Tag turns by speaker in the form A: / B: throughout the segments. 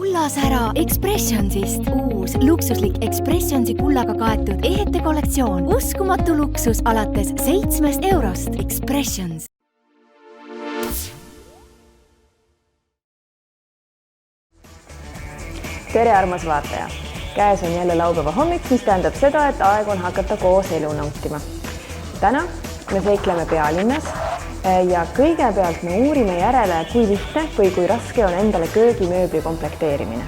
A: Kullasära Expressionsist. Uus luksuslik Expressionsi kullaga kaetud ehete kollektsioon. Uskumatu luksus alates 7 eurost. Expressions.
B: Tere, armas vaataja! Käes on jälle laupäeva hommik, mis tähendab seda, et aeg on hakata koos elu nautima. Täna me seikleme pealinnas ja kõigepealt me uurime järele, kui lihtne või kui raske on endale köögimööbli komplekteerimine.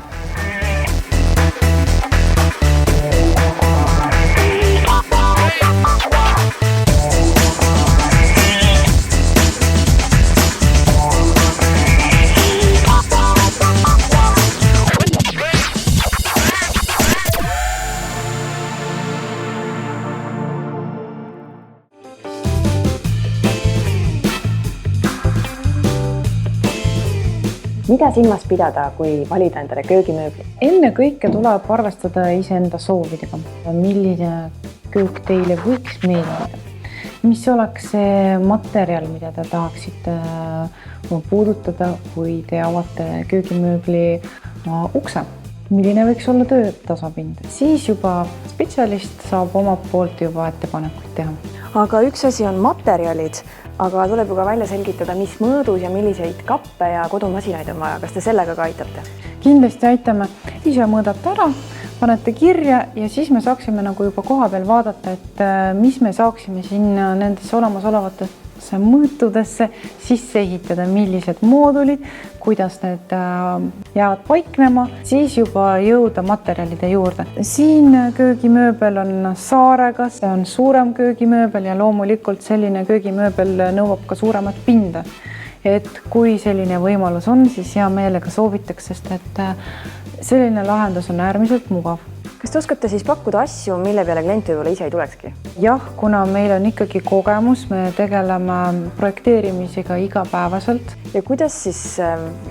B: Mida silmas pidada, kui valida endale köögimööbli?
C: Enne kõike tuleb arvestada iseenda soovidega. Milline köök teile võiks meeldida? Mis oleks see materjal, mida te tahaksite puudutada, kui te avate köögimööbli ukse? Milline võiks olla töötasapind? Siis juba spetsialist saab omalt poolt juba ettepanekuid teha.
B: Aga üks asi on materjalid, aga tuleb ju ka välja selgitada, mis mõõdus ja milliseid kappe ja kodumasinaid on vaja. Kas te sellega ka aitate?
C: Kindlasti aitame. Ise mõõdate ära, panete kirja ja siis me saaksime nagu juba koha peal vaadata, et mis me saaksime sinna nendesse olemasolevatesse mõõtudesse sisse ehitada, millised moodulid, kuidas need jäävad paiknema, siis juba jõuda materjalide juurde. Siin köögimööbel on saarega, see on suurem köögimööbel ja loomulikult selline köögimööbel nõuab ka suuremat pinda. Et kui selline võimalus on, siis hea meelega soovitaks, sest et selline lahendus on äärmiselt mugav.
B: Kas te oskate siis pakkuda asju, mille peale klient võib-olla ise ei tulekski?
C: Jah, kuna meil on ikkagi kogemus, me tegeleme projekteerimisega igapäevaselt.
B: Ja kuidas siis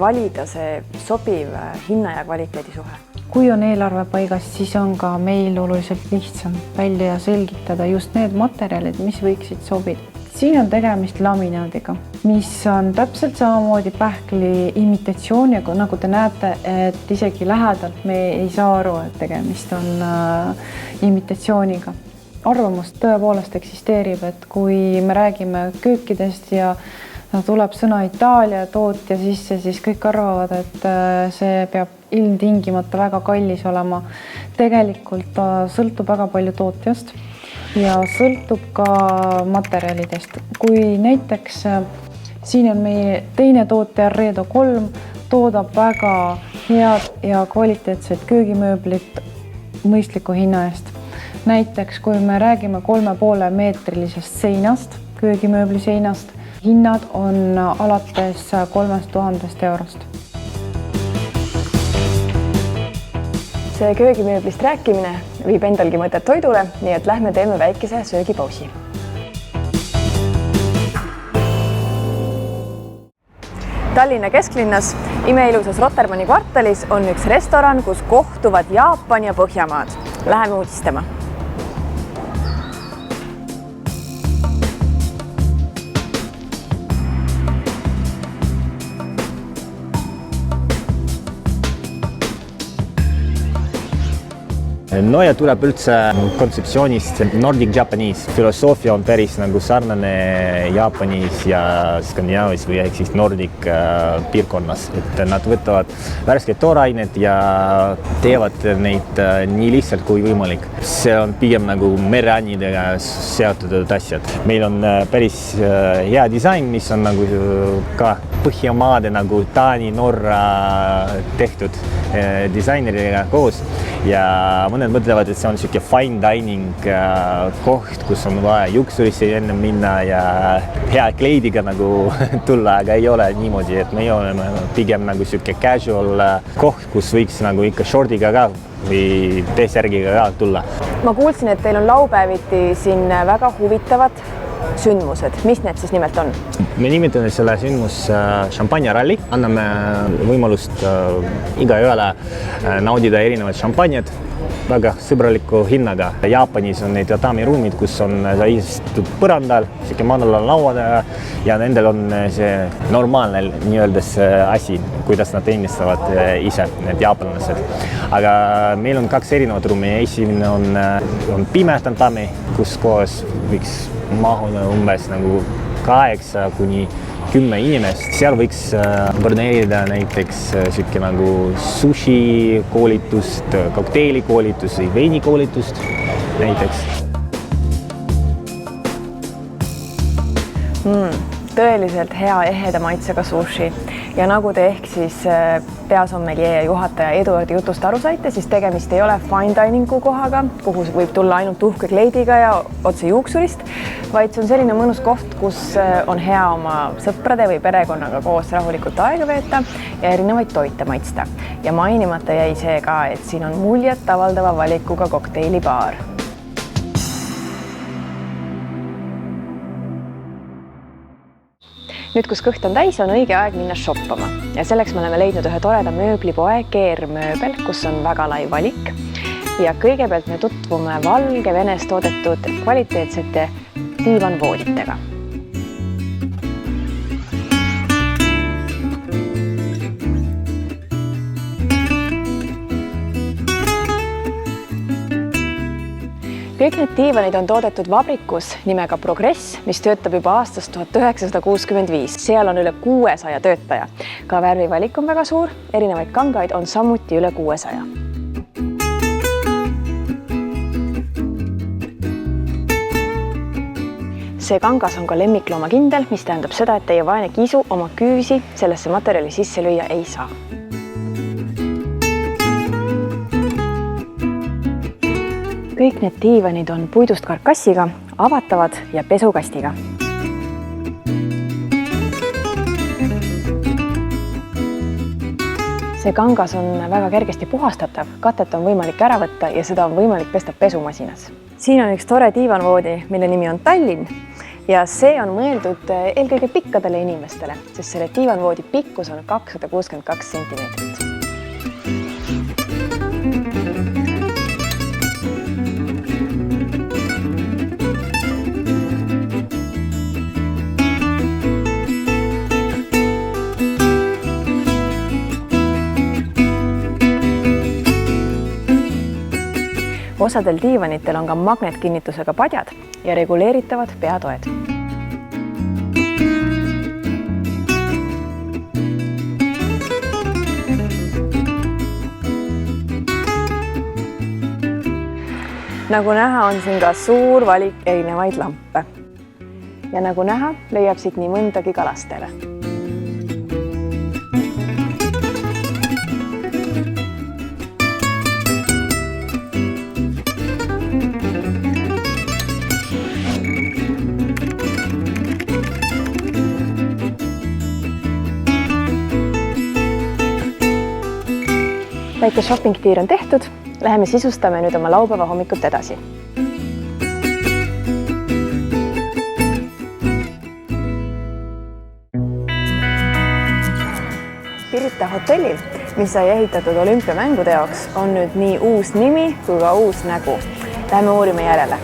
B: valida see sobiv hinna ja kvaliteedi suhe?
C: Kui on eelarve paigas, siis on ka meil oluliselt lihtsam välja selgitada just need materjalid, mis võiksid sobida. Siin on tegemist laminaadiga, mis on täpselt samamoodi pähkli imitatsiooniga, nagu te näete, et isegi lähedalt me ei saa aru, et tegemist on imitatsiooniga. Arvamus tõepoolest eksisteerib, et kui me räägime köökidest ja tuleb sõna Itaalia tootja sisse, siis kõik arvavad, et see peab ilmtingimata väga kallis olema. Tegelikult sõltub väga palju tootjast ja sõltub ka materjalidest. Kui näiteks siin on meie teine tootja Redo 3, toodab väga head ja kvaliteetset köögimööblit mõistliku hinna eest. Näiteks kui me räägime 3,5 meetrilisest seinast, köögimööbli seinast, hinnad on alates 3000 eurost.
B: See köögimööblist rääkimine viib endalgi mõtet toidule, nii et lähme teeme väikese söögipausi. Tallinna kesklinnas imeilusas Rotermanni kvartalis on üks restoran, kus kohtuvad Jaapan ja Põhjamaad. Läheme uudistama.
D: No ja tuleb üldse kontseptsioonist Nordic Japanese. Filosoofia on päris nagu sarnane Jaapanis ja Skandinaavis või ehk siis Nordic piirkonnas. Et nad võtavad värsked toorained ja teevad neid nii lihtsalt kui võimalik. See on pigem nagu mereannidega seotud asjad. Meil on päris hea disain, mis on nagu ka Põhjamaade nagu Taani, Norra tehtud disaineridega koos ja mõned mõtlevad, et see on selline fine dining koht, kus on vaja juuksurisse enne minna ja hea kleidiga nagu tulla, aga ei ole niimoodi, et me oleme pigem nagu selline casual koht, kus võiks nagu ikka shortiga ka või T-särgiga ka tulla.
B: Ma kuulsin, et teil on laupäeviti siin väga huvitavad sündmused, mis need siis nimelt on?
D: Me nimetame selle sündmus šampanjaralli, anname võimalust igaühele naudida erinevad šampanjad väga sõbraliku hinnaga. Jaapanis on neid tatami-ruumid, kus on sa istud põrandal, siuke mandalan lauada ja nendel on see normaalne nii-öeldes asi, kuidas nad teenistavad ise, need jaapanlased. Aga meil on 2 erinevat ruumi. Esimene on pime tatami, kus koos võiks mahuda umbes nagu 8 kuni 10 inimest. Seal võiks koordineerida näiteks siuke nagu sushi koolitust, kokteili koolitust või veini koolitust näiteks.
B: Tõeliselt hea eheda maitsega sushi ja nagu te ehk siis peasommelier ja juhataja Eduardi jutust aru saite, siis tegemist ei ole fine diningu kohaga, kuhu võib tulla ainult uhke kleidiga ja otse juuksurist, vaid see on selline mõnus koht, kus on hea oma sõprade või perekonnaga koos rahulikult aega veeta ja erinevaid toite maitsta. Ja mainimata jäi see ka, et siin on muljet avaldava valikuga kokteilibaar. Nüüd, kus kõht on täis, on õige aeg minna shoppama ja selleks me oleme leidnud ühe toreda mööblipoe Keermööbel, kus on väga lai valik ja kõigepealt me tutvume Valgevenes toodetud kvaliteetsete diivanvooditega. Kõik need diivanid on toodetud vabrikus nimega Progress, mis töötab juba aastast 1965. Seal on üle 600 töötaja. Ka värvivalik on väga suur, erinevaid kangaid on samuti üle 600. See kangas on ka lemmiklooma kindel, mis tähendab seda, et teie vaene kisu oma küüsi sellesse materjali sisse lüüa ei saa. Kõik need diivanid on puidust karkassiga, avatavad ja pesukastiga. See kangas on väga kergesti puhastatav, katet on võimalik ära võtta ja seda on võimalik pesta pesumasinas. Siin on üks tore diivanvoodi, mille nimi on Tallinn ja see on mõeldud eelkõige pikkadele inimestele, sest selle diivanvoodi pikkus on 262 sentimeetrit. Osadel diivanitel on ka magnetkinnitusega padjad ja reguleeritavad peatoed. Nagu näha, on siin ka suur valik erinevaid lampe. Ja nagu näha, leiab siit nii mõndagi ka lastele. Väike shopping-tiir on tehtud, läheme sisustame nüüd oma laupäeva hommikut edasi. Pirita hotellil, mis sai ehitatud olümpiamängude jaoks, on nüüd nii uus nimi kui ka uus nägu. Läheme uurime järele.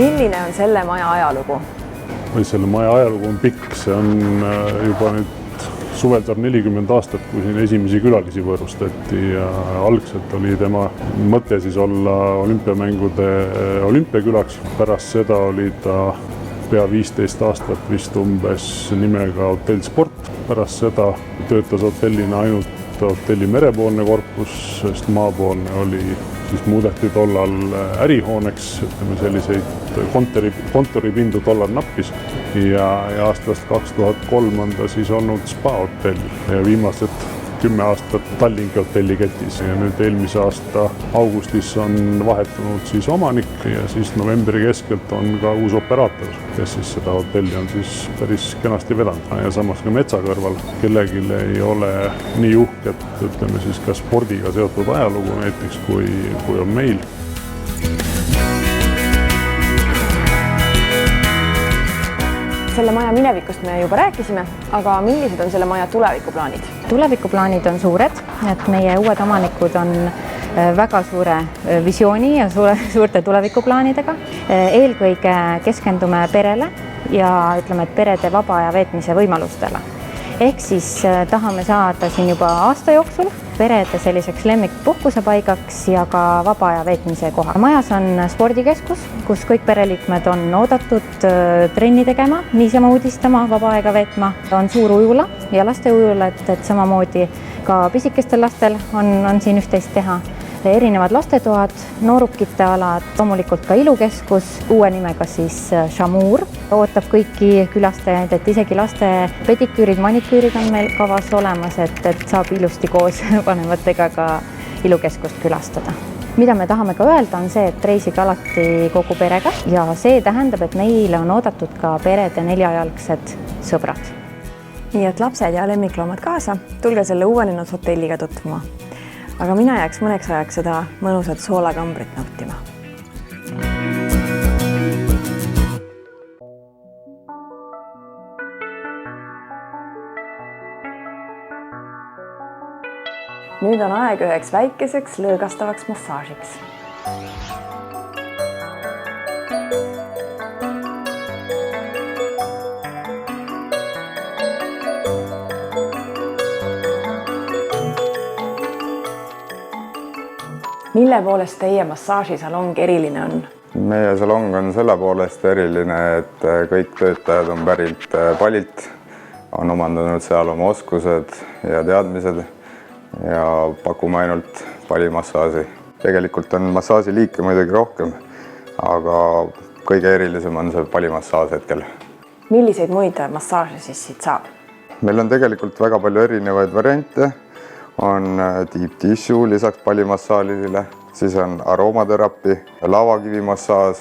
B: Milline on selle maja ajalugu?
E: Selle maja ajalugu on pikk, see on juba nüüd suveldab 40 aastat, kui siin esimesi külalisi võõrustati ja algselt oli tema mõte siis olla olümpiamängude olümpiakülaks. Pärast seda oli ta pea 15 aastat vist umbes nimega Hotell Sport. Pärast seda töötas hotellina ainult hotelli merepoolne korpus, sest maapoolne oli siis muudeti tollal ärihooneks, ütleme selliseid kontoripindu tollal nappis ja aastast 2003 on ta siis olnud spa-hotell ja viimased 10 aastat Tallinki hotelliketis ja nüüd eelmise aasta augustis on vahetunud siis omanik ja siis novembri keskelt on ka uus operaator, kes siis seda hotelli on siis päris kenasti vedanud ja samas ka metsa kõrval. Kellelgi ei ole nii uhket, ütleme siis ka spordiga seotud ajalugu näiteks, kui on meil.
B: Selle maja minevikust me juba rääkisime, aga millised on selle maja tulevikuplaanid?
F: Tulevikuplaanid on suured, et meie uued omanikud on väga suure visiooni ja suurte tulevikuplaanidega. Eelkõige keskendume perele ja ütleme, et perede vaba aja veetmise võimalustele. Ehk siis tahame saada siin juba aasta jooksul perede selliseks lemmikpuhkusepaigaks ja ka vaba aja veetmise koha. Majas on spordikeskus, kus kõik pereliikmed on oodatud trenni tegema, niisama uudistama, vaba aega veetma. On suur ujula ja laste ujula, et samamoodi ka pisikestel lastel on siin üht-teist teha. Erinevad lastetoad, noorukite alad, loomulikult ka ilukeskus, uue nimega siis Šamur, ootab kõiki külastajaid, et isegi laste pediküürid, maniküürid on meil kavas olemas, et saab ilusti koos vanematega ka ilukeskust külastada. Mida me tahame ka öelda on see, et reisige alati kogu perega ja see tähendab, et meile on oodatud ka perede 4-jalgsed sõbrad.
B: Nii et lapsed ja lemmikloomad kaasa, tulge selle uuenenud hotelliga tutvuma. Aga mina jääks mõneks ajaks seda mõnusat soolakambrit nautima. Nüüd on aeg üheks väikeseks lõõgastavaks massaažiks. Mille poolest teie massaažisalong eriline on?
G: Meie salong on selle poolest eriline, et kõik töötajad on pärit Palilt, on omandanud seal oma oskused ja teadmised ja pakume ainult palimassaaži. Tegelikult on massaaži liike muidugi rohkem, aga kõige erilisem on see palimassaaž hetkel.
B: Milliseid muid massaaže siis siit saab?
G: Meil on tegelikult väga palju erinevaid variante. On deep tissue lisaks palimassaažile, siis on aroomaterapi, lavakivimassaaž,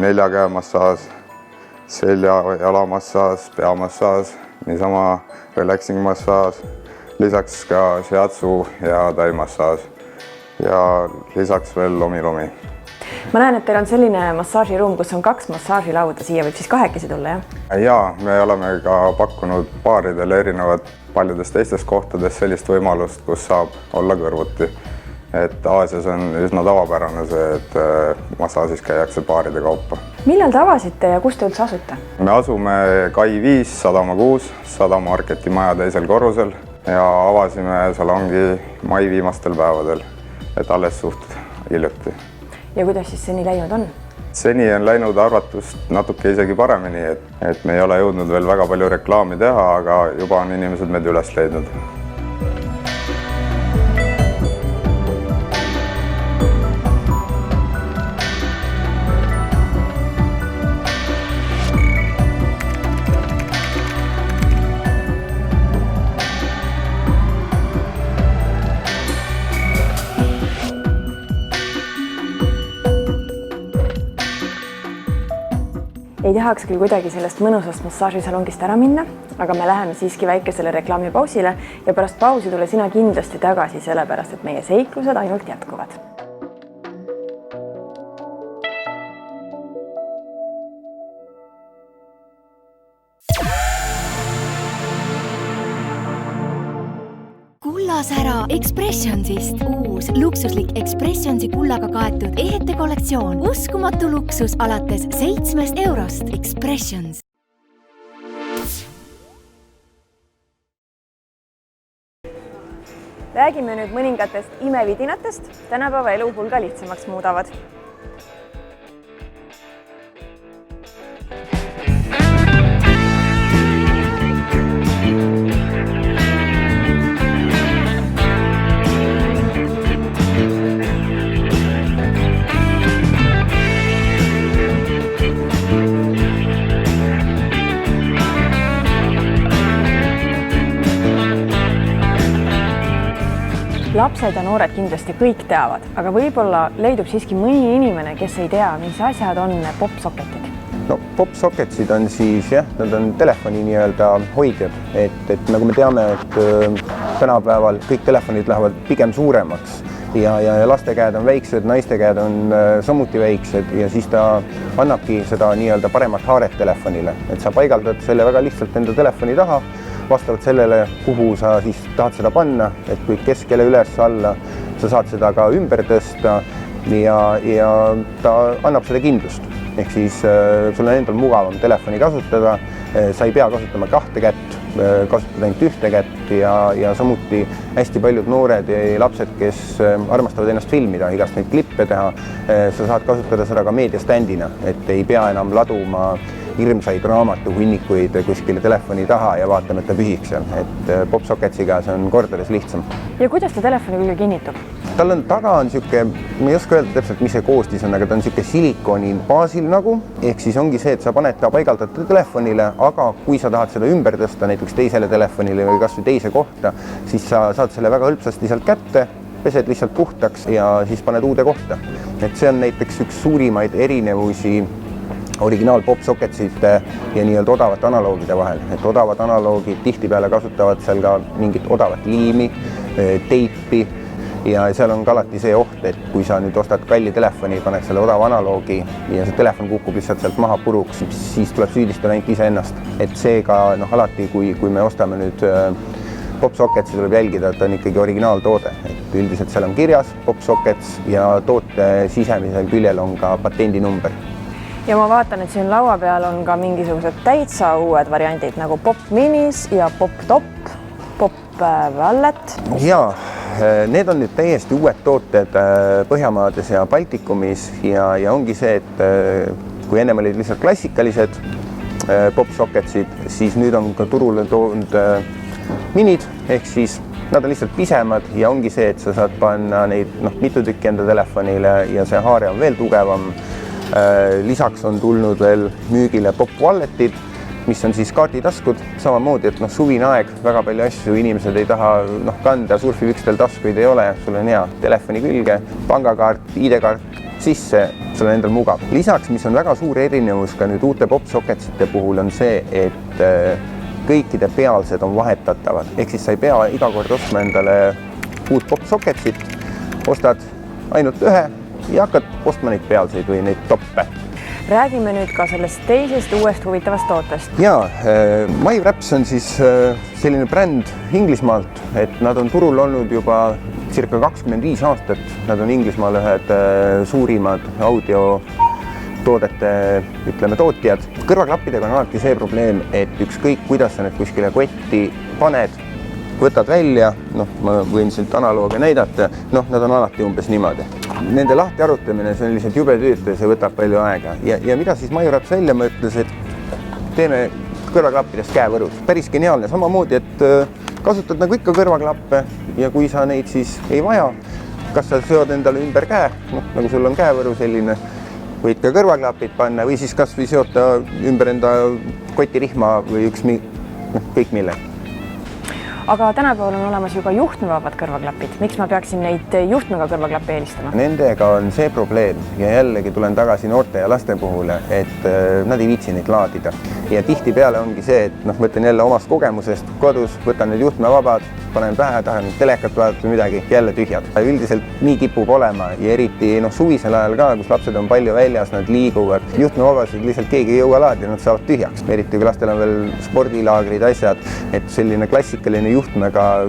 G: neljakäemassaaž, selja-jalamassaаж, peamassaaž, niisama relaxing massaaž, lisaks ka shiatsu ja taimassaaž ja lisaks veel lomi-lomi.
B: Ma näen, et teil on selline massaažiruum, kus on 2 massaažilauda, siia võib siis 2 tulla, jah?
G: Jaa, me oleme ka pakkunud paaridele erinevad paljudes teistes kohtades sellist võimalust, kus saab olla kõrvuti. Et Aasias on üsna tavapärane see, et massaažis käiakse paaride kaupa.
B: Millal te avasite ja kus te üldse asute?
G: Me asume Kai 5, Sadama 6, Sadamamarketi maja 2. korrusel ja avasime salongi mai viimastel päevadel, et alles suht hiljuti.
B: Ja kuidas siis seni läinud on?
G: Seni on läinud arvatust natuke isegi paremini, et me ei ole jõudnud veel väga palju reklaami teha, aga juba on inimesed meid üles leidnud.
B: Ei tahaks küll kuidagi sellest mõnusast massaažisalongist ära minna, aga me läheme siiski väikesele reklaamipausile ja pärast pausi tule sina kindlasti tagasi sellepärast, et meie seiklused ainult jätkuvad.
A: Kullasära Expressionsist. Uus luksuslik Expressionsi kullaga kaetud ehete kollektsioon. Uskumatu luksus alates 7 eurost. Expressions.
B: Räägime nüüd mõningatest imevidinatest, tänapäeva elu hulga lihtsamaks muudavad. lapsed ja noored kindlasti kõik teavad, aga võib-olla leidub siiski mõni inimene, kes ei tea, mis asjad on popsocketid.
H: No popsocketsid on siis jah, nad on telefoni nii-öelda hoidjad, et nagu me teame, et tänapäeval kõik telefonid lähevad pigem suuremaks ja laste käed on väiksed, naiste käed on samuti väiksed ja siis ta annabki seda nii-öelda paremat haaret telefonile, et sa paigaldad selle väga lihtsalt enda telefoni taha, vastavalt sellele, kuhu sa siis tahad seda panna, et kui keskele üles alla, sa saad seda ka ümber tõsta ja ta annab seda kindlust. Ehk siis sul on endal mugavam telefoni kasutada, sa ei pea kasutama kahte kätt, kasutad ainult ühte kätt ja samuti hästi paljud noored ja lapsed, kes armastavad ennast filmida, igast neid klippe teha, sa saad kasutada seda ka meediaständina, et ei pea enam laduma hirmsaid raamatuhunnikuid kuskile telefoni taha ja vaatame, et ta pühiks seal, et popsocketsiga see on kordades lihtsam.
B: Ja kuidas ta telefoni külge kinnitub?
H: Tal on taga on siuke, ma ei oska öelda täpselt, mis see koostis on, aga ta on siuke silikooni baasil nagu, ehk siis ongi see, et sa paned ta paigaldad telefonile, aga kui sa tahad seda ümber tõsta näiteks teisele telefonile või kas või teise kohta, siis sa saad selle väga hõlpsasti sealt kätte, pesed lihtsalt puhtaks ja siis paned uude kohta. Et see on näiteks üks suurimaid erinevusi originaal popsocketsite ja nii-öelda odavate analoogide vahel, et odavad analoogid tihtipeale kasutavad seal ka mingit odavat liimi, teipi ja seal on ka alati see oht, et kui sa nüüd ostad kalli telefoni, paned selle odava analoogi ja see telefon kukub lihtsalt sealt maha puruks, siis tuleb süüdistada ainult iseennast. Et seega alati, kui me ostame nüüd popsocketsi, tuleb jälgida, et on ikkagi originaaltoode. Et üldiselt seal on kirjas popsockets ja toote sisemisel küljel on ka patendinumber.
B: Ja ma vaatan, et siin laua peal on ka mingisugused täitsa uued variandid nagu Pop Minis ja Pop Top, Pop Wallet.
H: Jaa, need on nüüd täiesti uued tooted Põhjamaades ja Baltikumis ja ongi see, et kui ennem olid lihtsalt klassikalised popsocketsid, siis nüüd on ka turule toonud minid, ehk siis nad on lihtsalt pisemad ja ongi see, et sa saad panna neid mitu tükki enda telefonile ja see haare on veel tugevam. Lisaks on tulnud veel müügile Pop Walletid, mis on siis kaarditaskud, samamoodi, et suvine aeg, väga palju asju inimesed ei taha kanda, surfipükstel taskuid ei ole, sul on hea telefoni külge, pangakaart, ID-kaart sisse, sul on endal mugav. Lisaks, mis on väga suur erinevus ka nüüd uute popsocketsite puhul, on see, et kõikide pealsed on vahetatavad, ehk siis sa ei pea iga kord ostma endale uut popsocketsit, ostad ainult ühe ja hakkad ostma neid pealseid või neid toppe.
B: Räägime nüüd ka sellest teisest uuest huvitavast tootest.
H: Jaa, MyWraps on siis selline bränd Inglismaalt, et nad on turul olnud juba circa 25 aastat. Nad on Inglismaal ühed suurimad audiotoodete, ütleme, tootjad. Kõrvaklappidega on alati see probleem, et ükskõik kuidas sa need kuskile kotti paned, võtad välja, ma võin siit analooge näidata, nad on alati umbes niimoodi. Nende lahti arutamine, see on lihtsalt jube tööd ja see võtab palju aega. Ja mida siis MyWraps välja mõtles, et teeme kõrvaklappidest käevõrud. Päris geniaalne, samamoodi, et kasutad nagu ikka kõrvaklappe ja kui sa neid siis ei vaja, kas sa seod endale ümber käe, nagu sul on käevõru selline, võid ka kõrvaklapid panna või siis kas või seota ümber enda kotirihma või kõik mille.
B: Aga tänapäeval on olemas ju ka juhtmevabad kõrvaklapid. Miks ma peaksin neid juhtmega kõrvaklappe eelistama?
H: Nendega on see probleem ja jällegi tulen tagasi noorte ja laste puhule, et nad ei viitsi neid laadida. Ja tihtipeale ongi see, et mõtlen jälle omast kogemusest kodus, võtan need juhtmevabad, panen pähe, tahan telekat vaadata või midagi, jälle tühjad. Üldiselt nii kipub olema ja eriti suvisel ajal ka, kus lapsed on palju väljas, nad liiguvad. Juhtmevabasid lihtsalt keegi ei jõua laadida, nad saavad tühjaks. Eriti kui lastel on veel spordilaagrid, asjad, et selline klassikaline juhtmega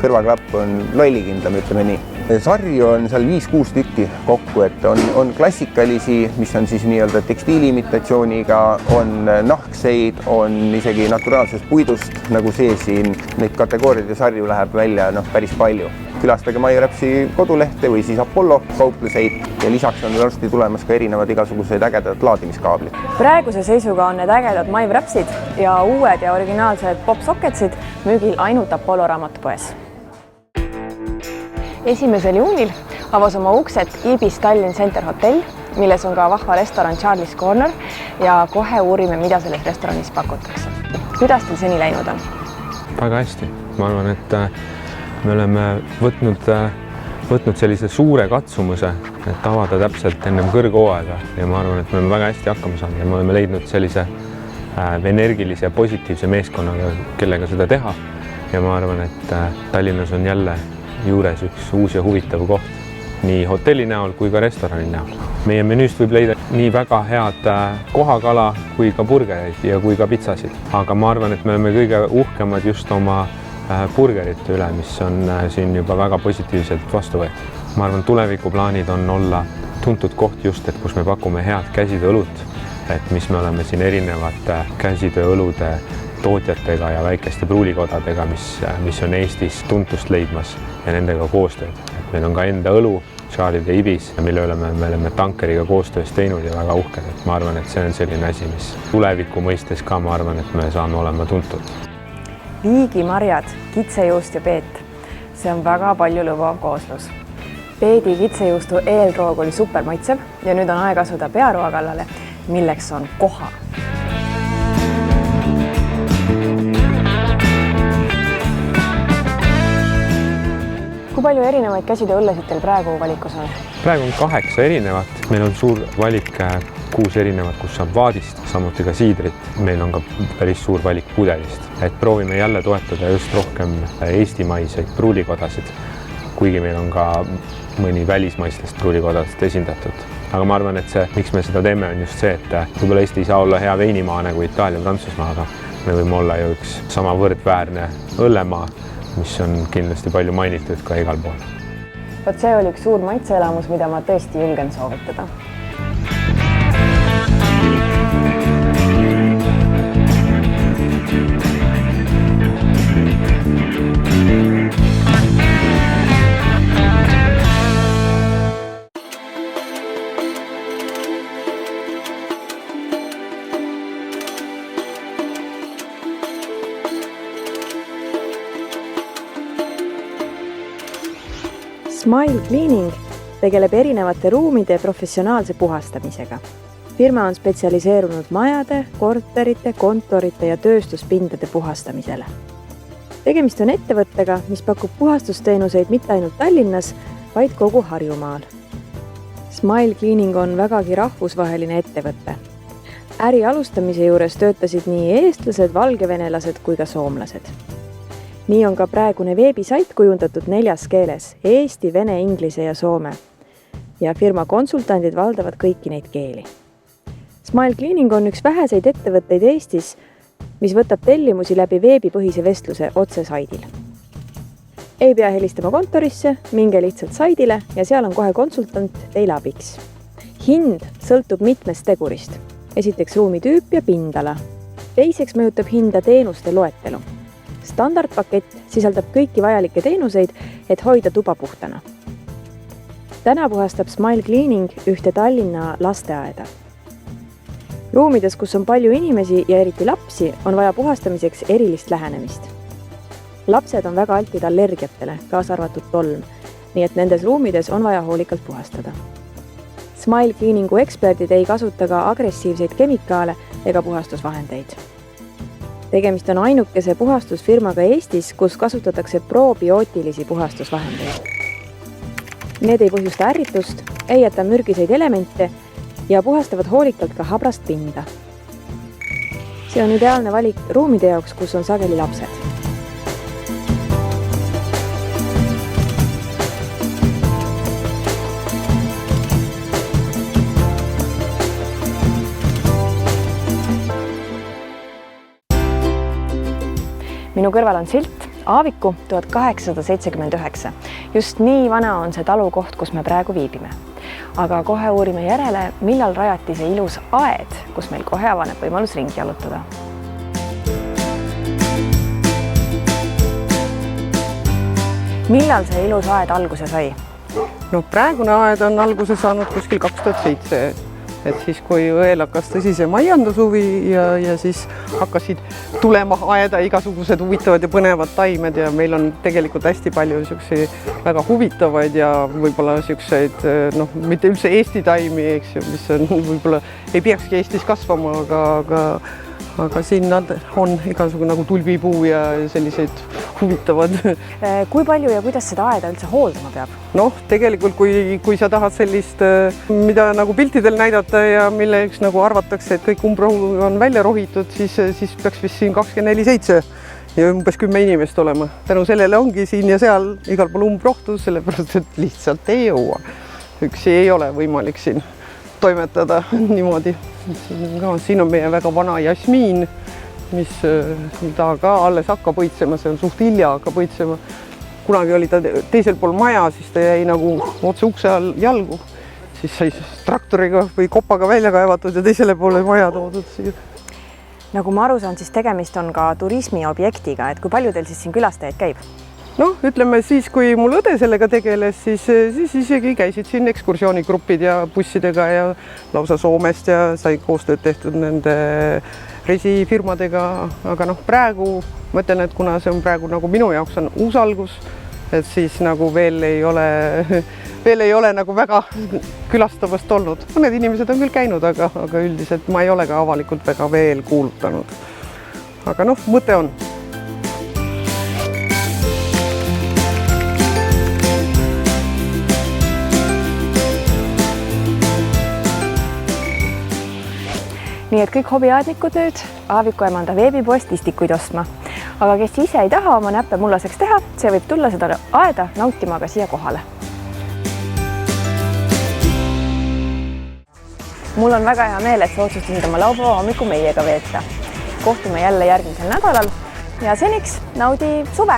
H: kõrvaklapp on lollikindlam, ütleme nii. Sarju on seal 5-6 tükki kokku, et on klassikalisi, mis on siis nii-öelda tekstiiliimitatsiooniga, on nahkseid, on isegi naturaalsest puidust, nagu see siin. Neid kategooriaid ja sarju läheb välja päris palju. Külastage MyWrapsi kodulehte või siis Apollo kaupluseid ja lisaks on varsti tulemas ka erinevad igasugused ägedad laadimiskaablid.
B: Praeguse seisuga on need ägedad MyWrapsid ja uued ja originaalsed popsocketsid müügil ainult Apollo raamatupoes. 1. juunil avas oma uksed Ibis Tallinn Center Hotel, milles on ka vahva restoran Charlie's Corner ja kohe uurime, mida selles restoranis pakutakse. Kuidas teil seni läinud on?
I: Väga hästi. Ma arvan, et me oleme võtnud sellise suure katsumuse, et avada täpselt ennem kõrghooaega ja ma arvan, et me oleme väga hästi hakkama saanud ja me oleme leidnud sellise energilise ja positiivse meeskonnaga, kellega seda teha. Ja ma arvan, et Tallinnas on jälle juures üks uus ja huvitav koht, nii hotelli näol kui ka restorani näol. Meie menüüst võib leida nii väga head kohakala kui ka burgereid ja kui ka pitsasid. Aga ma arvan, et me oleme kõige uhkemad just oma burgerite üle, mis on siin juba väga positiivselt vastu võetud. Ma arvan, tulevikuplaanid on olla tuntud koht just, et kus me pakume head käsitööõlut, et mis me oleme siin erinevate käsitööõlude tootjatega ja väikeste pruulikodadega, mis on Eestis tuntust leidmas ja nendega koostööd. Et meil on ka enda õlu, Charlide Ibis, mille üle me oleme tankeriga koostöös teinud ja väga uhked. Et ma arvan, et see on selline asi, mis tuleviku mõistes ka ma arvan, et me saame olema tuntud.
B: Viigimarjad, kitsejuust ja peet. See on väga palju lõvav kooslus. Peedi kitsejuustu eelroog oli super maitsev ja nüüd on aeg asuda pearoa kallale, milleks on koha. Kui palju erinevaid käsitööõllesid teil praegu valikus on?
I: Praegu on 8 erinevat. Meil on suur valik 6 erinevat, kus saab vaadist, samuti ka siidrit. Meil on ka päris suur valik pudelist. Et proovime jälle toetada just rohkem eestimaiseid pruulikodasid, kuigi meil on ka mõni välismaistest pruulikodasid esindatud. Aga ma arvan, et miks me seda teeme, on just see, et võib-olla Eesti ei saa olla hea veinimaa nagu Itaalia, Prantsusmaa, aga me võime olla ju üks sama võrdväärne õllemaa, mis on kindlasti palju mainitud ka igal pool.
B: Vot see oli üks suur maitseelamus, mida ma tõesti julgen soovitada. Smile Cleaning tegeleb erinevate ruumide professionaalse puhastamisega. Firma on spetsialiseerunud majade, korterite, kontorite ja tööstuspindade puhastamisele. Tegemist on ettevõttega, mis pakub puhastusteenuseid mitte ainult Tallinnas, vaid kogu Harjumaal. Smile Cleaning on vägagi rahvusvaheline ettevõte. Äri alustamise juures töötasid nii eestlased, valgevenelased kui ka soomlased. Nii on ka praegune veebisait kujundatud 4 keeles – eesti, vene, inglise ja soome. Ja firma konsultandid valdavad kõiki neid keeli. Smile Cleaning on üks väheseid ettevõtteid Eestis, mis võtab tellimusi läbi veebipõhise vestluse otse saidil. Ei pea helistama kontorisse, minge lihtsalt saidile ja seal on kohe konsultant teile abiks. Hind sõltub mitmest tegurist. Esiteks ruumi tüüp ja pindala. Teiseks mõjutab hinda teenuste loetelu. Standardpakett sisaldab kõiki vajalikke teenuseid, et hoida tuba puhtana. Täna puhastab Smile Cleaning ühte Tallinna lasteaeda. Ruumides, kus on palju inimesi ja eriti lapsi, on vaja puhastamiseks erilist lähenemist. Lapsed on väga altid allergiatele, kaasa arvatud tolm, nii et nendes ruumides on vaja hoolikalt puhastada. Smile Cleaningu eksperdid ei kasuta ka agressiivseid kemikaale ega puhastusvahendeid. Tegemist on ainukese puhastusfirmaga Eestis, kus kasutatakse probiootilisi puhastusvahendeid. Need ei põhjusta ärritust, ei jäta mürgiseid elemente ja puhastavad hoolikalt ka habrast pinda. See on ideaalne valik ruumide jaoks, kus on sageli lapsed. Minu kõrval on silt Aaviku 1879. Just nii vana on see talukoht, kus me praegu viibime. Aga kohe uurime järele, millal rajati see ilus aed, kus meil kohe avaneb võimalus ringi jalutada. Millal see ilus aed alguse sai?
J: No praegune aed on alguse saanud kuskil 2007. Et siis, kui õel hakkas tõsise maiandusuvi ja siis hakkasid tulema aeda igasugused huvitavad ja põnevad taimed ja meil on tegelikult hästi palju väga huvitavaid ja võib-olla mitte üldse Eesti taimi, eks ju, mis on võib-olla ei peakski Eestis kasvama, aga siin nad on igasugu nagu tulbipuu ja sellised huvitavad.
B: Kui palju ja kuidas seda aeda üldse hooldama peab?
J: Noh, tegelikult kui sa tahad sellist, mida nagu piltidel näidata ja milleks nagu arvatakse, et kõik umbrohu on välja rohitud, siis peaks vist siin 24/7 ja umbes 10 inimest olema. Tänu sellele ongi siin ja seal igal pool umbrohtu, sellepärast et lihtsalt ei jõua. Üksi ei ole võimalik siin toimetada niimoodi. Siin on meie väga vana jasmiin, mis ta ka alles hakkab õitsema, see on suht hilja hakkab õitsema. Kunagi oli ta teisel pool maja, siis ta jäi nagu otse ukse all jalgu. Siis sai traktoriga või kopaga välja kaevatud ja teisele poole maja toodud siia.
B: Nagu ma aru saan, siis tegemist on ka turismiobjektiga, et kui palju teil siis siin külastajaid käib?
J: Noh, ütleme siis, kui mul õde sellega tegeles, siis isegi käisid siin ekskursioonigrupid ja bussidega ja lausa Soomest ja sai koostööd tehtud nende reisifirmadega. Aga noh, praegu ma ütlen, et kuna see on praegu nagu minu jaoks on uus algus, et siis nagu veel ei ole nagu väga külastamast olnud. Mõned inimesed on küll käinud, aga üldiselt ma ei ole ka avalikult väga veel kuulutanud. Aga noh, mõte on.
B: Nii et kõik hobiaadnikud nüüd Aaviku Emanda veebipoest istikuid ostma. Aga kes ise ei taha oma näppe mullaseks teha, see võib tulla seda aeda nautima ka siia kohale. Mul on väga hea meel, et sa otsustasid oma laupäeva hommiku meiega veeta. Kohtume jälle järgmisel nädalal ja seniks naudi suve!